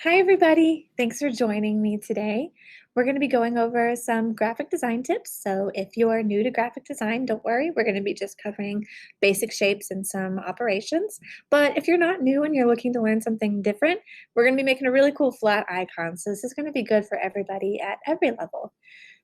Hi, everybody. Thanks for joining me today. We're going to be going over some graphic design tips. So if you're new to graphic design, don't worry. We're going to be just covering basic shapes and some operations. But if you're not new and you're looking to learn something different, we're going to be making a really cool flat icon. So this is going to be good for everybody at every level.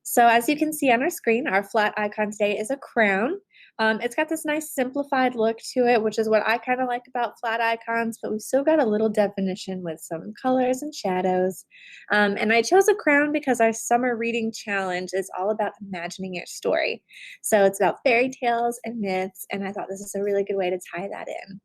So as you can see on our screen, our flat icon today is a crown. It's got this nice simplified look to it, which is what I kind of like about flat icons, but we've still got a little definition with some colors and shadows. And I chose a crown because our summer reading challenge is all about imagining your story. So it's about fairy tales and myths, and I thought this is a really good way to tie that in.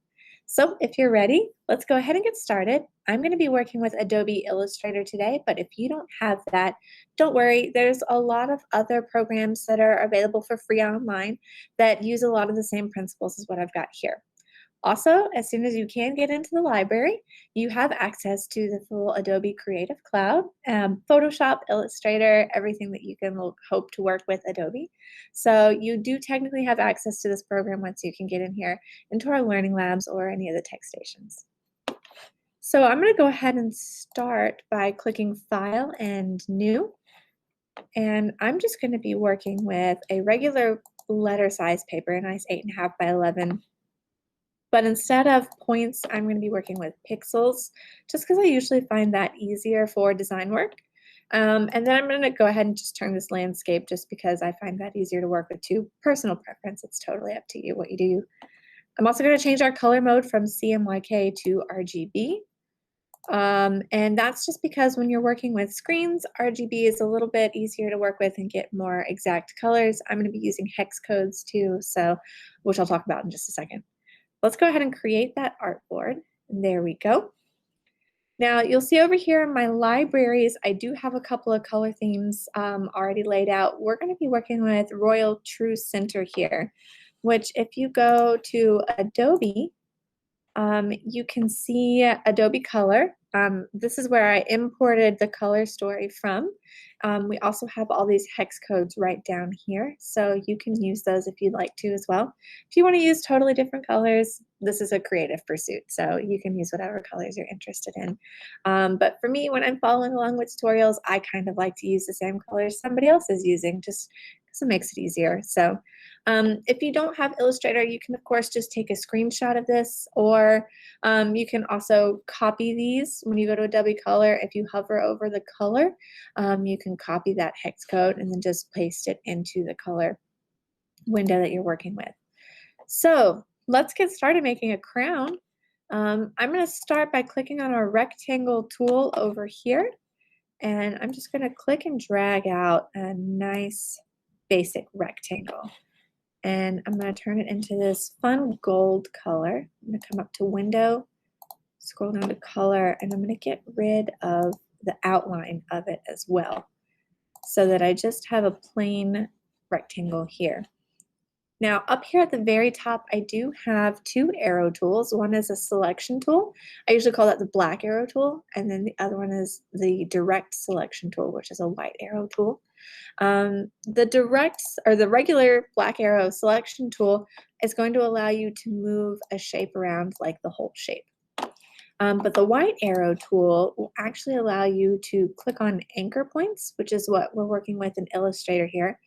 So if you're ready, let's go ahead and get started. I'm going to be working with Adobe Illustrator today, but if you don't have that, don't worry. There's a lot of other programs that are available for free online that use a lot of the same principles as what I've got here. Also, as soon as you can get into the library, you have access to the full Adobe Creative Cloud, Photoshop, Illustrator, everything that you can hope to work with Adobe. So you do technically have access to this program once you can get in here into our learning labs or any of the tech stations. So I'm going to go ahead and start by clicking File and New. And I'm just going to be working with a regular letter size paper, a nice 8.5 by 11. But instead of points, I'm going to be working with pixels, just because I usually find that easier for design work. And then I'm going to go ahead and just turn this landscape just because I find that easier to work with too. Personal preference, it's totally up to you what you do. I'm also going to change our color mode from CMYK to RGB. And that's just because when you're working with screens, RGB is a little bit easier to work with and get more exact colors. I'm going to be using hex codes too, which I'll talk about in just a second. Let's go ahead and create that artboard. And there we go. Now you'll see over here in my libraries, I do have a couple of color themes already laid out. We're going to be working with Royal True Center here, which if you go to Adobe, you can see Adobe Color. This is where I imported the color story from. We also have all these hex codes right down here, so you can use those if you'd like to as well. If you want to use totally different colors, this is a creative pursuit, so you can use whatever colors you're interested in. But for me, when I'm following along with tutorials, I kind of like to use the same colors somebody else is using, just because it makes it easier. So if you don't have Illustrator, you can of course just take a screenshot of this, or you can also copy these when you go to Adobe Color. If you hover over the color, you can copy that hex code and then just paste it into the color window that you're working with. So let's get started making a crown. I'm going to start by clicking on our rectangle tool over here, and I'm just going to click and drag out a nice basic rectangle. And I'm going to turn it into this fun gold color. I'm going to come up to Window, scroll down to Color, and I'm going to get rid of the outline of it as well, so that I just have a plain rectangle here. Now up here at the very top, I do have two arrow tools. One is a selection tool. I usually call that the black arrow tool, and then the other one is the direct selection tool, which is a white arrow tool. The regular black arrow selection tool is going to allow you to move a shape around like the whole shape. But the white arrow tool will actually allow you to click on anchor points, which is what we're working with in Illustrator here,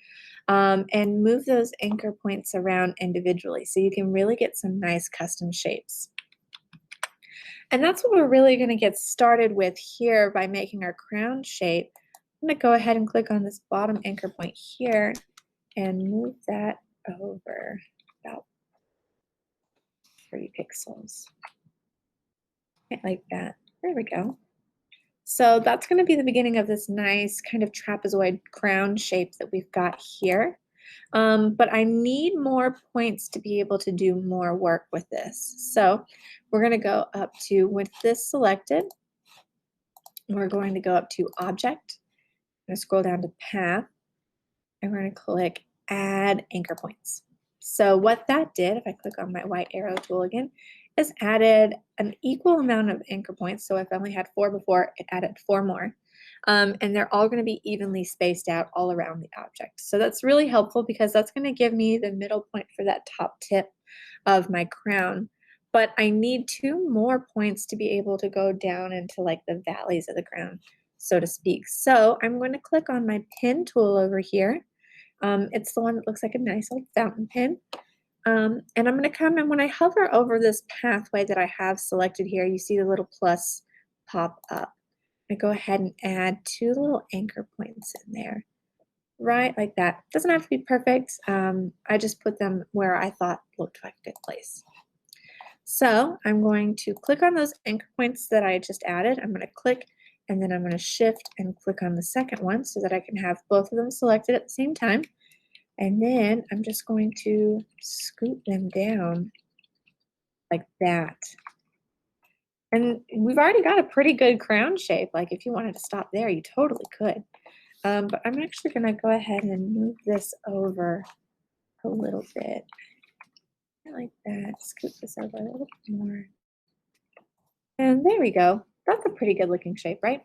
and move those anchor points around individually so you can really get some nice custom shapes. And that's what we're really going to get started with here by making our crown shape. I'm going to go ahead and click on this bottom anchor point here and move that over about 3 pixels. Like that. There we go. So that's going to be the beginning of this nice kind of trapezoid crown shape that we've got here. But I need more points to be able to do more work with this. So we're going to go up to, with this selected, we're going to go up to Object. I'm going to scroll down to Path, and we're going to click Add Anchor Points. So what that did, if I click on my white arrow tool again, is added an equal amount of anchor points. So if I only had 4 before, it added 4 more. And they're all going to be evenly spaced out all around the object. So that's really helpful because that's going to give me the middle point for that top tip of my crown. but I need 2 more points to be able to go down into like the valleys of the crown, so to speak. So I'm going to click on my pen tool over here. It's the one that looks like a nice old fountain pen. And I'm going to come, and when I hover over this pathway that I have selected here, you see the little plus pop up. I go ahead and add 2 little anchor points in there, right like that. Doesn't have to be perfect. I just put them where I thought looked like a good place. So I'm going to click on those anchor points that I just added. I'm going to click, and then I'm going to shift and click on the second one so that I can have both of them selected at the same time. And then I'm just going to scoot them down like that. And we've already got a pretty good crown shape. Like if you wanted to stop there, you totally could. But I'm actually going to go ahead and move this over a little bit. Like that. Scoot this over a little bit more. And there we go. That's a pretty good looking shape, right?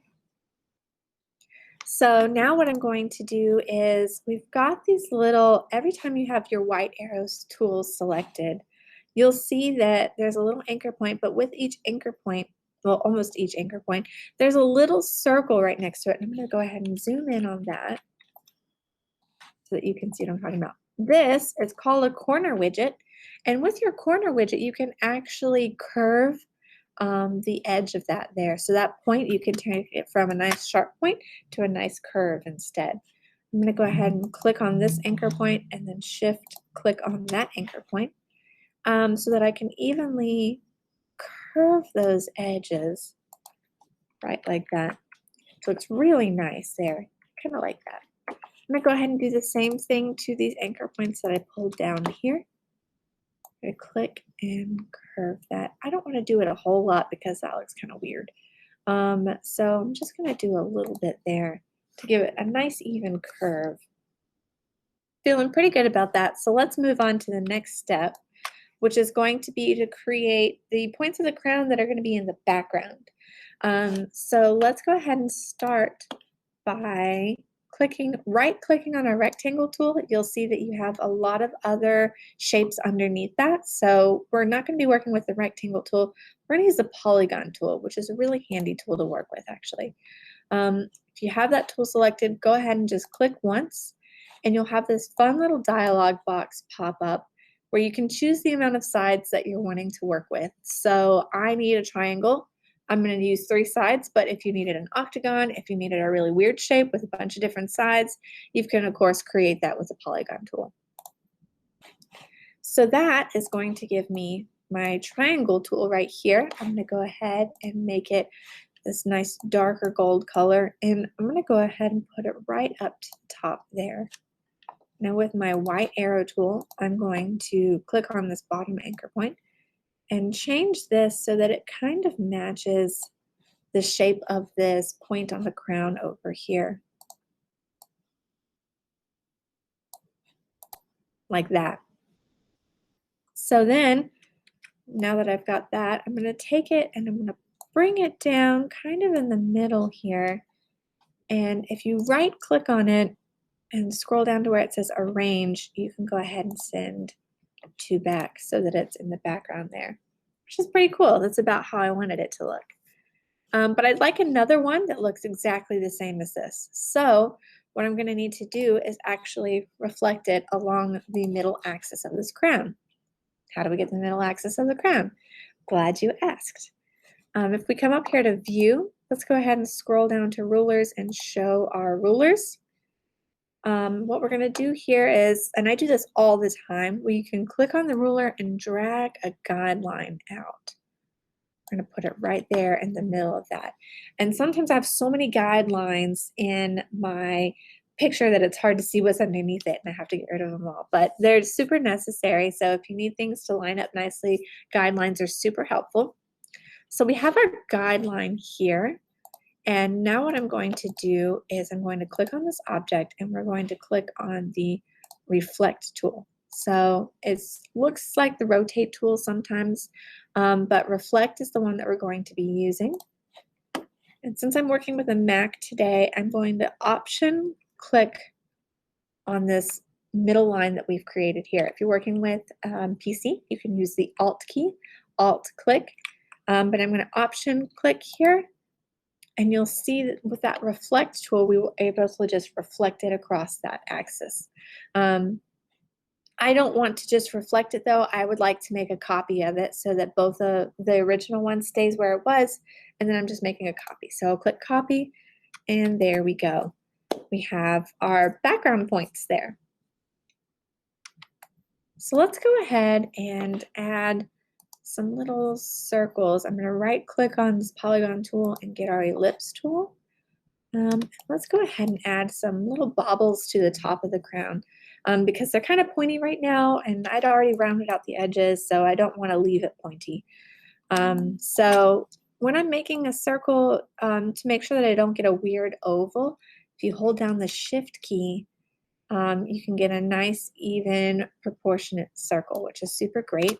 So now what I'm going to do is we've got these little, every time you have your white arrows tools selected, you'll see that there's a little anchor point, but with each anchor point, well, almost each anchor point, there's a little circle right next to it. And I'm going to go ahead and zoom in on that so that you can see what I'm talking about. This is called a corner widget. And with your corner widget, you can actually curve the edge of that there. So that point, you can take it from a nice sharp point to a nice curve instead. I'm going to go ahead and click on this anchor point and then shift click on that anchor point so that I can evenly curve those edges right like that. So it's really nice there. Kind of like that. I'm going to go ahead and do the same thing to these anchor points that I pulled down here. I'm going to click and curve that. I don't want to do it a whole lot because that looks kind of weird. So I'm just going to do a little bit there to give it a nice even curve. Feeling pretty good about that. So let's move on to the next step, which is going to be to create the points of the crown that are going to be in the background. So let's go ahead and start by right-clicking on our rectangle tool. You'll see that you have a lot of other shapes underneath that. So we're not going to be working with the rectangle tool. We're going to use the polygon tool, which is a really handy tool to work with, actually. If you have that tool selected, go ahead and just click once, and you'll have this fun little dialog box pop up where you can choose the amount of sides that you're wanting to work with. So I need a triangle. I'm going to use 3 sides, but if you needed an octagon, if you needed a really weird shape with a bunch of different sides, you can, of course, create that with a polygon tool. So that is going to give me my triangle tool right here. I'm going to go ahead and make it this nice darker gold color, and I'm going to go ahead and put it right up to the top there. Now with my white arrow tool, I'm going to click on this bottom anchor point and change this so that it kind of matches the shape of this point on the crown over here. Like that. So then, now that I've got that, I'm going to take it and I'm going to bring it down kind of in the middle here. And if you right click on it and scroll down to where it says arrange, you can go ahead and send to back so that it's in the background there, which is pretty cool. That's about how I wanted it to look. But I'd like another one that looks exactly the same as this. So what I'm going to need to do is actually reflect it along the middle axis of this crown. How do we get the middle axis of the crown? Glad you asked. If we come up here to view, let's go ahead and scroll down to rulers and show our rulers. What we're going to do here is, and I do this all the time, where you can click on the ruler and drag a guideline out. I'm going to put it right there in the middle of that. And sometimes I have so many guidelines in my picture that it's hard to see what's underneath it, and I have to get rid of them all. But they're super necessary, so if you need things to line up nicely, guidelines are super helpful. So we have our guideline here. And now what I'm going to do is I'm going to click on this object, and we're going to click on the reflect tool. So it looks like the rotate tool sometimes, but reflect is the one that we're going to be using. And since I'm working with a Mac today, I'm going to option click on this middle line that we've created here. If you're working with PC, you can use the Alt key, Alt click, but I'm going to Option click here, and you'll see that with that reflect tool, we were able to just reflect it across that axis. I don't want to just reflect it though. I would like to make a copy of it so that both the original one stays where it was, and then I'm just making a copy. So I'll click copy, and there we go. We have our background points there. So let's go ahead and add some little circles. I'm going to right click on this polygon tool and get our ellipse tool. Let's go ahead and add some little bobbles to the top of the crown because they're kind of pointy right now, and I'd already rounded out the edges, so I don't want to leave it pointy. So when I'm making a circle, to make sure that I don't get a weird oval, if you hold down the Shift key, you can get a nice, even, proportionate circle, which is super great.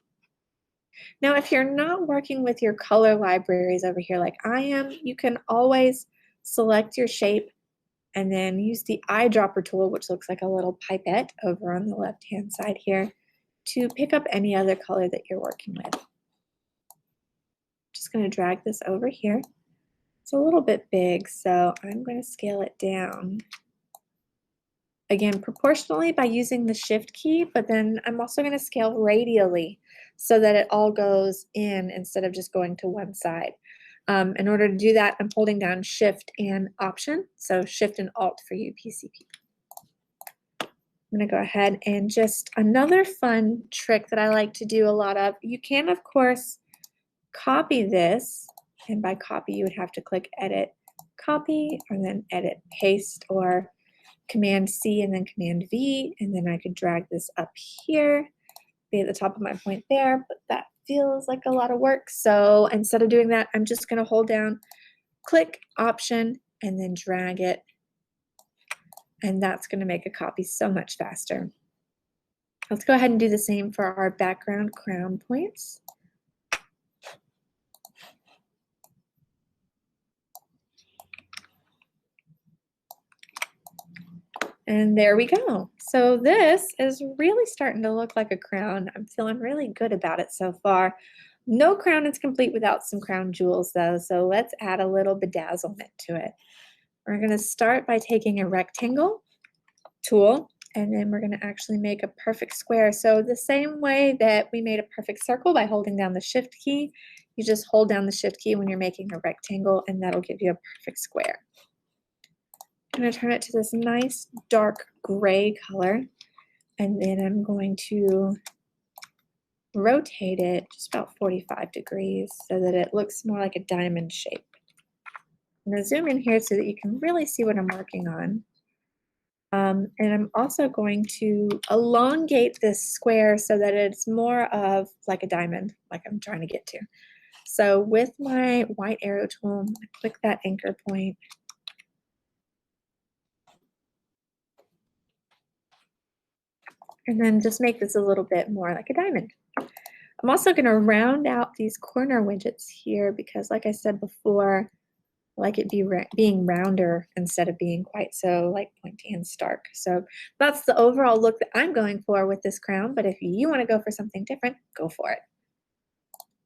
Now, if you're not working with your color libraries over here like I am, you can always select your shape and then use the eyedropper tool, which looks like a little pipette over on the left-hand side here, to pick up any other color that you're working with. Just going to drag this over here. It's a little bit big, so I'm going to scale it down. Again, proportionally by using the Shift key, but then I'm also going to scale radially so that it all goes in instead of just going to one side. In order to do that, I'm holding down Shift and Option, so Shift and Alt for you PCP. I'm going to go ahead and just another fun trick that I like to do a lot of. You can, of course, copy this, and by copy you would have to click Edit, Copy, or then Edit, Paste, or Command C and then Command V, and then I could drag this up here, be at the top of my point there, but that feels like a lot of work. So instead of doing that, I'm just going to hold down, click Option, and then drag it, and that's going to make a copy so much faster. Let's go ahead and do the same for our background crown points. And there we go. So this is really starting to look like a crown. I'm feeling really good about it so far. No crown is complete without some crown jewels though, so let's add a little bedazzlement to it. We're going to start by taking a rectangle tool, and then we're going to actually make a perfect square. So the same way that we made a perfect circle by holding down the Shift key, you just hold down the Shift key when you're making a rectangle, and that'll give you a perfect square. I'm going to turn it to this nice dark gray color, and then I'm going to rotate it just about 45 degrees so that it looks more like a diamond shape. I'm going to zoom in here so that you can really see what I'm working on. And I'm also going to elongate this square so that it's more of like a diamond, like I'm trying to get to. So with my white arrow tool, I'm going to click that anchor point. And then just make this a little bit more like a diamond. I'm also going to round out these corner widgets here because, like I said before, I like it being rounder instead of being quite so like pointy and stark. So that's the overall look that I'm going for with this crown, but if you want to go for something different, go for it.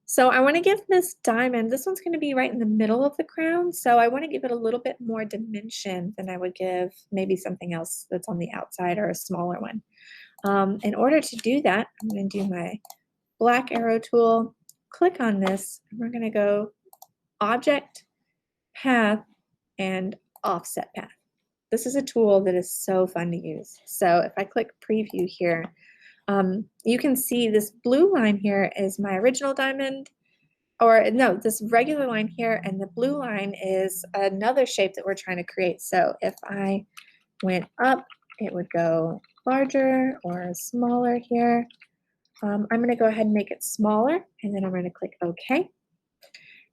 So I want to give this diamond, this one's going to be right in the middle of the crown, so I want to give it a little bit more dimension than I would give maybe something else that's on the outside or a smaller one. In order to do that, I'm going to do my black arrow tool, click on this, and we're going to go Object, Path, and Offset Path. This is a tool that is so fun to use. So if I click Preview here, you can see this blue line here is my original diamond, or no, this regular line here, and the blue line is another shape that we're trying to create. So if I went up, it would go larger or smaller here. I'm going to go ahead and make it smaller, and then I'm going to click OK.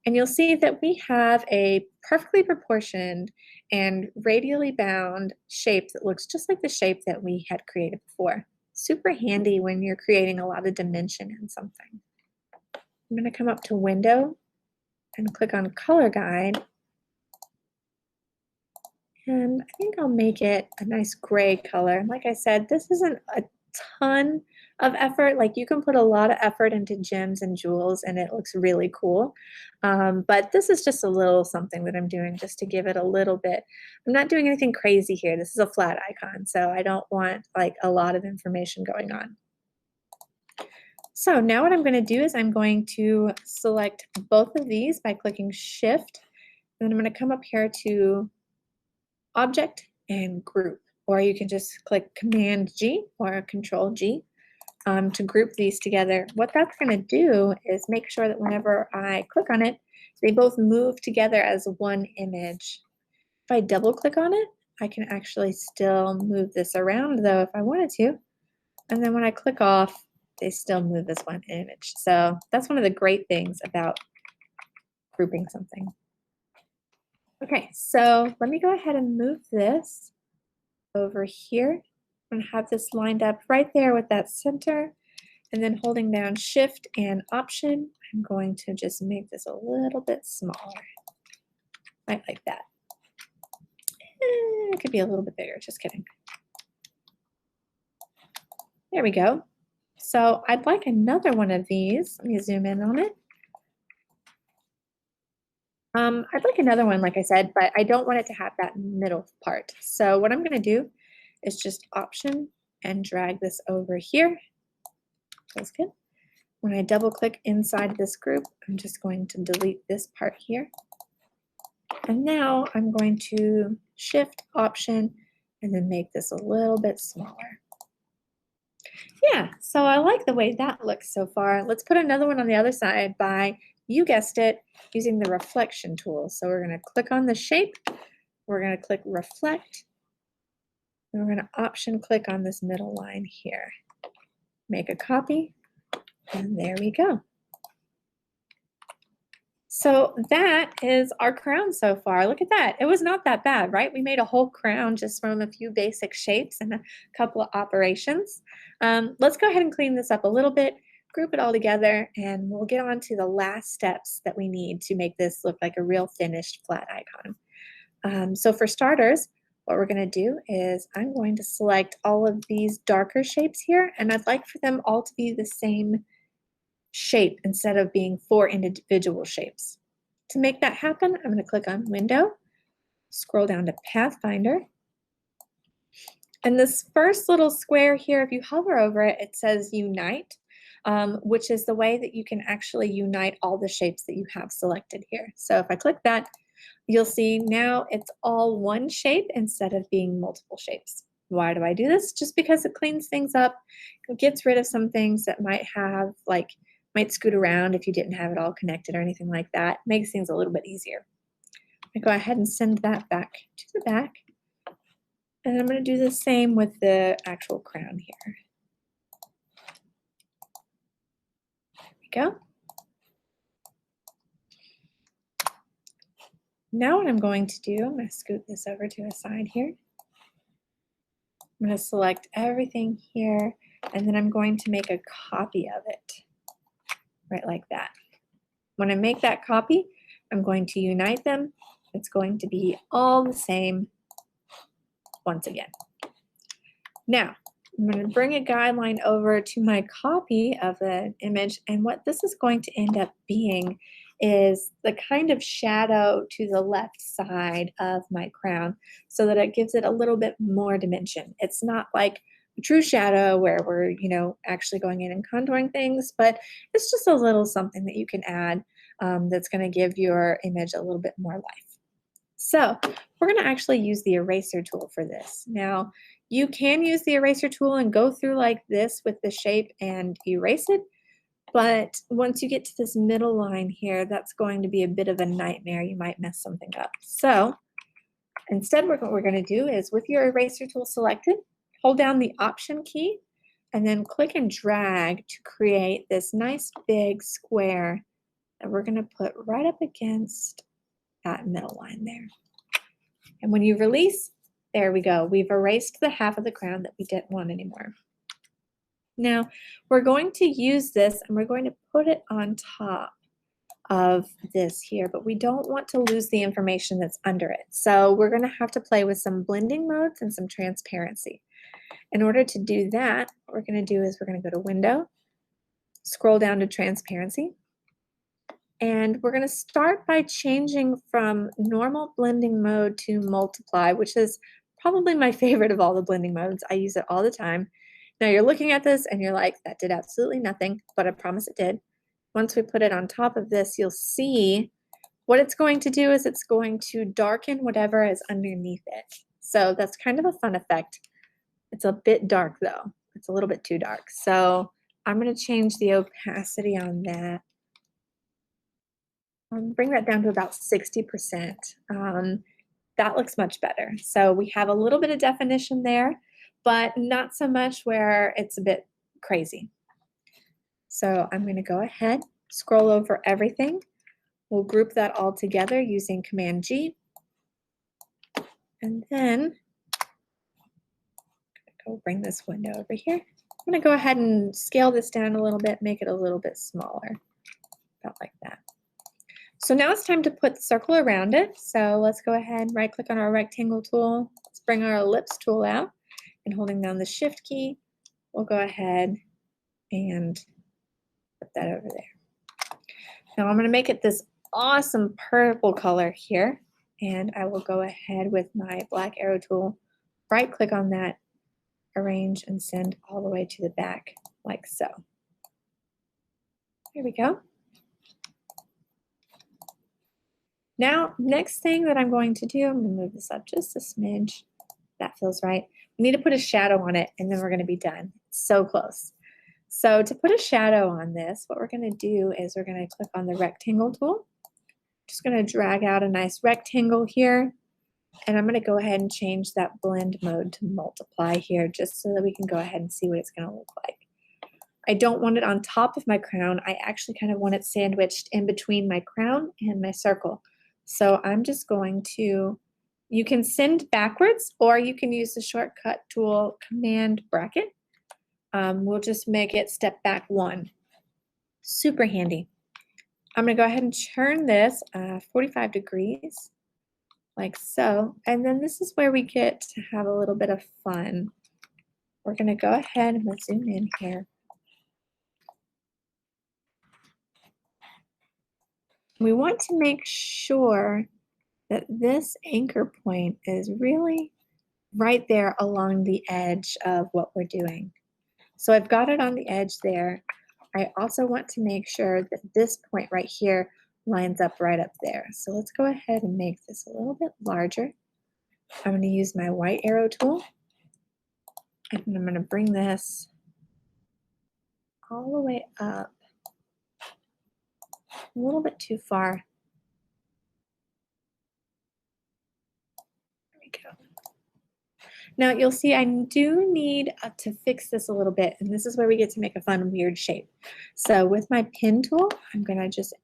And you'll see that we have a perfectly proportioned and radially bound shape that looks just like the shape that we had created before. Super handy when you're creating a lot of dimension in something. I'm going to come up to Window and click on Color Guide. And I think I'll make it a nice gray color. Like I said, this isn't a ton of effort. Like you can put a lot of effort into gems and jewels and it looks really cool. But this is just a little something that I'm doing just to give it a little bit. I'm not doing anything crazy here. This is a flat icon, so I don't want like a lot of information going on. So now what I'm going to do is I'm going to select both of these by clicking Shift, and then I'm going to come up here to Object and Group, or you can just click Command G or Control G to group these together. What that's going to do is make sure that whenever I click on it, they both move together as one image. If I double click on it, I can actually still move this around though if I wanted to. And then when I click off, they still move as one image. So that's one of the great things about grouping something. Okay, so let me go ahead and move this over here and have this lined up right there with that center. And then holding down Shift and Option, I'm going to just make this a little bit smaller, right like that. It could be a little bit bigger, just kidding. There we go. So I'd like another one of these. Let me zoom in on it. I'd like another one, like I said, but I don't want it to have that middle part. So what I'm going to do is just Option and drag this over here. That's good. When I double click inside this group, I'm just going to delete this part here. And now I'm going to Shift, Option, and then make this a little bit smaller. Yeah, so I like the way that looks so far. Let's put another one on the other side by, you guessed it, using the reflection tool. So we're going to click on the shape, we're going to click Reflect, and we're going to Option click on this middle line here. Make a copy, and there we go. So that is our crown so far. Look at that. It was not that bad, right? We made a whole crown just from a few basic shapes and a couple of operations. Let's go ahead and clean this up a little bit, group it all together, and we'll get on to the last steps that we need to make this look like a real finished flat icon. So for starters, what we're going to do is I'm going to select all of these darker shapes here, and I'd like for them all to be the same shape instead of being 4 individual shapes. To make that happen, I'm going to click on Window, scroll down to Pathfinder, and this first little square here, if you hover over it, it says Unite, which is the way that you can actually unite all the shapes that you have selected here. So if I click that, you'll see now it's all one shape instead of being multiple shapes. Why do I do this? Just because it cleans things up, it gets rid of some things that might have might scoot around if you didn't have it all connected or anything like that. Makes things a little bit easier. I go ahead and send that back to the back. And I'm going to do the same with the actual crown here. There we go. Now what I'm going to do, I'm going to scoot this over to a side here. I'm going to select everything here, and then I'm going to make a copy of it. Right like that. When I make that copy, I'm going to unite them. It's going to be all the same once again. Now, I'm going to bring a guideline over to my copy of the image, and what this is going to end up being is the kind of shadow to the left side of my crown so that it gives it a little bit more dimension. It's not like true shadow where we're, actually going in and contouring things, but it's just a little something that you can add that's going to give your image a little bit more life. So we're going to actually use the eraser tool for this. Now, you can use the eraser tool and go through like this with the shape and erase it, but once you get to this middle line here, that's going to be a bit of a nightmare. You might mess something up. So instead, what we're going to do is with your eraser tool selected, hold down the Option key and then click and drag to create this nice big square that we're going to put right up against that middle line there. And when you release, there we go. We've erased the half of the crown that we didn't want anymore. Now, we're going to use this and we're going to put it on top of this here, but we don't want to lose the information that's under it. So we're going to have to play with some blending modes and some transparency. In order to do that, what we're going to do is we're going to go to Window, scroll down to Transparency, and we're going to start by changing from normal blending mode to multiply, which is probably my favorite of all the blending modes. I use it all the time. Now you're looking at this and you're like, that did absolutely nothing, but I promise it did. Once we put it on top of this, you'll see what it's going to do is it's going to darken whatever is underneath it. So that's kind of a fun effect. It's a bit dark though. It's a little bit too dark. So I'm going to change the opacity on that. Bring that down to about 60%. That looks much better. So we have a little bit of definition there, but not so much where it's a bit crazy. So I'm going to go ahead, scroll over everything. We'll group that all together using Command G. And then go bring this window over here. I'm going to go ahead and scale this down a little bit, make it a little bit smaller, about like that. So now it's time to put the circle around it. So let's go ahead and right click on our rectangle tool. Let's bring our ellipse tool out, and holding down the shift key, we'll go ahead and put that over there. Now I'm going to make it this awesome purple color here, and I will go ahead with my black arrow tool, right click on that, arrange and send all the way to the back like so. Here we go. Now, next thing that I'm going to do, I'm going to move this up just a smidge. That feels right. We need to put a shadow on it, and then we're going to be done. So close. So to put a shadow on this, what we're going to do is we're going to click on the rectangle tool. Just going to drag out a nice rectangle here, and I'm going to go ahead and change that blend mode to multiply here, just so that we can go ahead and see what it's going to look like. I don't want it on top of my crown. I actually kind of want it sandwiched in between my crown and my circle. So I'm just going to, you can send backwards, or you can use the shortcut tool Command bracket. We'll just make it step back 1. Super handy. I'm going to go ahead and turn this 45 degrees like so. And then this is where we get to have a little bit of fun. We're going to go ahead and let's zoom in here. We want to make sure that this anchor point is really right there along the edge of what we're doing. So I've got it on the edge there. I also want to make sure that this point right here lines up right up there. So let's go ahead and make this a little bit larger. I'm going to use my white arrow tool, and I'm going to bring this all the way up. A little bit too far. There we go. Now you'll see I do need to fix this a little bit, and this is where we get to make a fun weird shape. So with my pin tool, I'm going to just,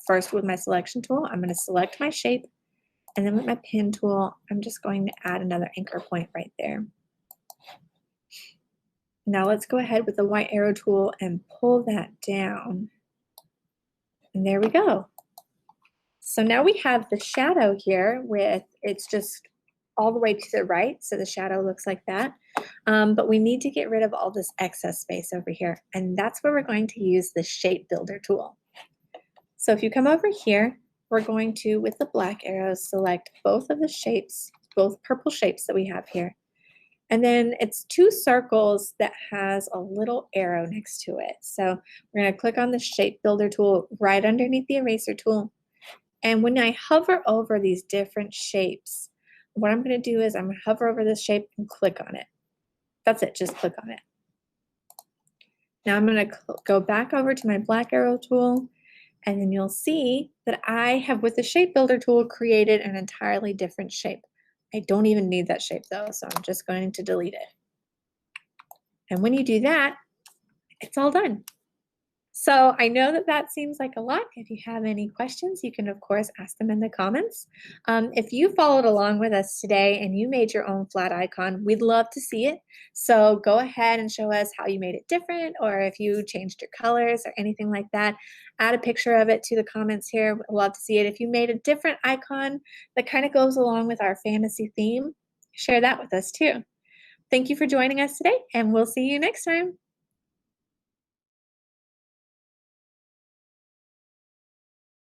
first with my selection tool, I'm going to select my shape, and then with my pin tool, I'm just going to add another anchor point right there. Now let's go ahead with the white arrow tool and pull that down. And there we go. So now we have the shadow here with, it's just all the way to the right, so the shadow looks like that. But we need to get rid of all this excess space over here, and that's where we're going to use the Shape Builder tool. So if you come over here, we're going to, with the black arrows, select both of the shapes, both purple shapes that we have here. And then it's 2 circles that has a little arrow next to it. So we're going to click on the Shape Builder tool right underneath the eraser tool. And when I hover over these different shapes, what I'm going to do is I'm going to hover over this shape and click on it. That's it, just click on it. Now I'm going to go back over to my black arrow tool, and then you'll see that I have, with the Shape Builder tool, created an entirely different shape. I don't even need that shape though, so I'm just going to delete it. And when you do that, it's all done. So I know that that seems like a lot. If you have any questions, you can of course ask them in the comments. If you followed along with us today and you made your own flat icon, we'd love to see it. So go ahead and show us how you made it different, or if you changed your colors or anything like that. Add a picture of it to the comments here. We'd love to see it. If you made a different icon that kind of goes along with our fantasy theme, share that with us too. Thank you for joining us today, and we'll see you next time.